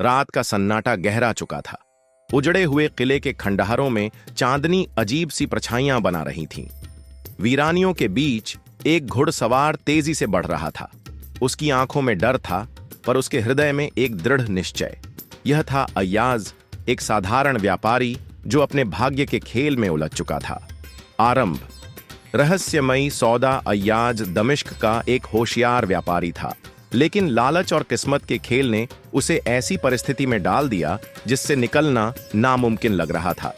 रात का सन्नाटा गहरा चुका था। उजड़े हुए किले के खंडहरों में चांदनी अजीब सी परछाइयां बना रही थीं। वीरानियों के बीच एक घुड़सवार तेजी से बढ़ रहा था। उसकी आंखों में डर था, पर उसके हृदय में एक दृढ़ निश्चय। यह था अय्याज, एक साधारण व्यापारी जो अपने भाग्य के खेल में उलझ चुका था। आरंभ। रहस्यमयी सौदा। अय्याज दमिश्क का एक होशियार व्यापारी था, लेकिन लालच और किस्मत के खेल ने उसे ऐसी परिस्थिति में डाल दिया जिससे निकलना नामुमकिन लग रहा था।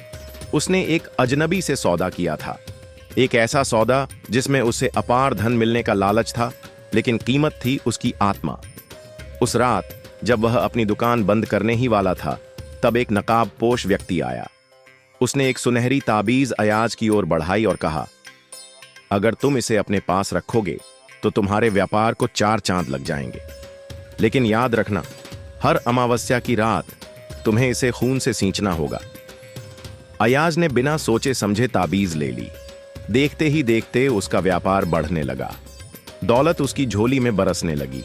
उसने एक अजनबी से सौदा किया था, एक ऐसा सौदा जिसमें उसे अपार धन मिलने का लालच था, लेकिन कीमत थी उसकी आत्मा। उस रात जब वह अपनी दुकान बंद करने ही वाला था, तब एक नकाबपोश व्यक्ति आया। उसने एक सुनहरी ताबीज अय्याज की ओर बढ़ाई और कहा, अगर तुम इसे अपने पास रखोगे तो तुम्हारे व्यापार को 4 चांद लग जाएंगे, लेकिन याद रखना, हर अमावस्या की रात तुम्हें इसे खून से सींचना होगा। अय्याज ने बिना सोचे समझे ताबीज ले ली। देखते ही देखते उसका व्यापार बढ़ने लगा। दौलत उसकी झोली में बरसने लगी।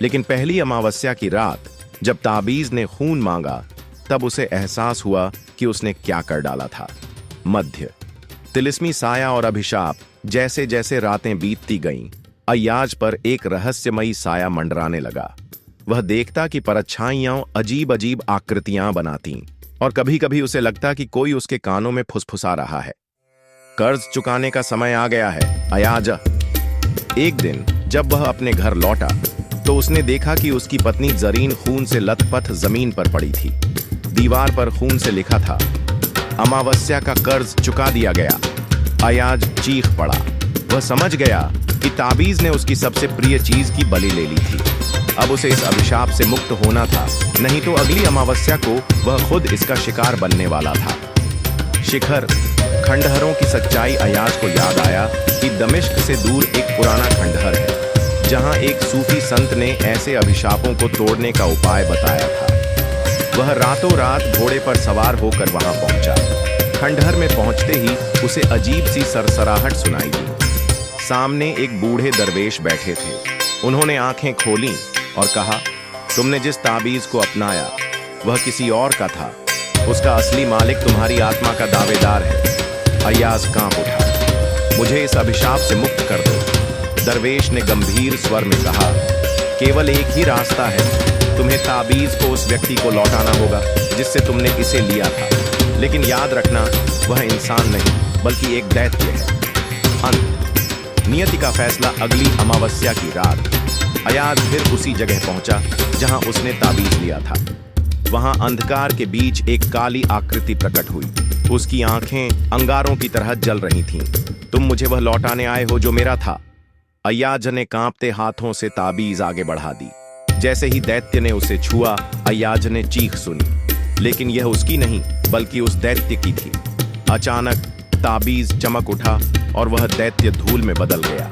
लेकिन पहली अमावस्या की रात जब ताबीज ने खून मांगा, तब उसे एहसास हुआ कि उसने क्या कर डाला था। मध्य। तिलिस्मी साया और अभिशाप। जैसे जैसे रातें बीतती गईं, अय्याज पर एक रहस्यमयी साया मंडराने लगा। वह देखता कि परछाइयां अजीब अजीब आकृतियां बनाती, और कभी कभी उसे लगता कि कोई उसके कानों में फुसफुसा रहा है। कर्ज चुकाने का समय आ गया है अय्याज। एक दिन जब वह अपने घर लौटा तो उसने देखा कि उसकी पत्नी जरीन खून से लथपथ जमीन पर पड़ी थी। दीवार पर खून से लिखा था, अमावस्या का कर्ज चुका दिया गया। अय्याज चीख पड़ा। वह समझ गया कि ताबीज ने उसकी सबसे प्रिय चीज की बलि ले ली थी। अब उसे इस अभिशाप से मुक्त होना था, नहीं तो अगली अमावस्या को वह खुद इसका शिकार बनने वाला था। शिखर। खंडहरों की सच्चाई। अय्याज को याद आया कि दमिश्क से दूर एक पुराना खंडहर है, जहां एक सूफी संत ने ऐसे अभिशापों को तोड़ने का उपाय बताया था। वह रातों रात घोड़े पर सवार होकर वहां पहुंचा। खंडहर में पहुंचते ही उसे अजीब सी सरसराहट सुनाई दी। सामने एक बूढ़े दरवेश बैठे थे। उन्होंने आंखें खोलीं और कहा, तुमने जिस ताबीज को अपनाया वह किसी और का था। उसका असली मालिक तुम्हारी आत्मा का दावेदार है। अय्याज कांप उठा। मुझे इस अभिशाप से मुक्त कर दो। दरवेश ने गंभीर स्वर में कहा, केवल एक ही रास्ता है। तुम्हें ताबीज को उस व्यक्ति को लौटाना होगा जिससे तुमने इसे लिया था। लेकिन याद रखना, वह इंसान नहीं बल्कि एक दैत्य है। अंत। नियति का फैसला। अगली अमावस्या की रात अय्याज फिर उसी जगह पहुंचा जहां उसने ताबीज लिया था। वहां अंधकार के बीच एक काली आकृति प्रकट हुई। उसकी आंखें अंगारों की तरह जल रही थीं। तुम मुझे वह लौटाने आए हो जो मेरा था। अय्याज ने कांपते हाथों से ताबीज आगे बढ़ा दी। जैसे ही दैत्य ने उसे छुआ, अय्याज ने चीख सुनी, लेकिन यह उसकी नहीं बल्कि उस दैत्य की थी। अचानक ताबीज चमक उठा और वह दैत्य धूल में बदल गया।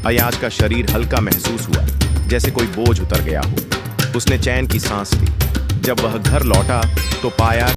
अय्याज का शरीर हल्का महसूस हुआ, जैसे कोई बोझ उतर गया हो। उसने चैन की सांस ली। जब वह घर लौटा तो पाया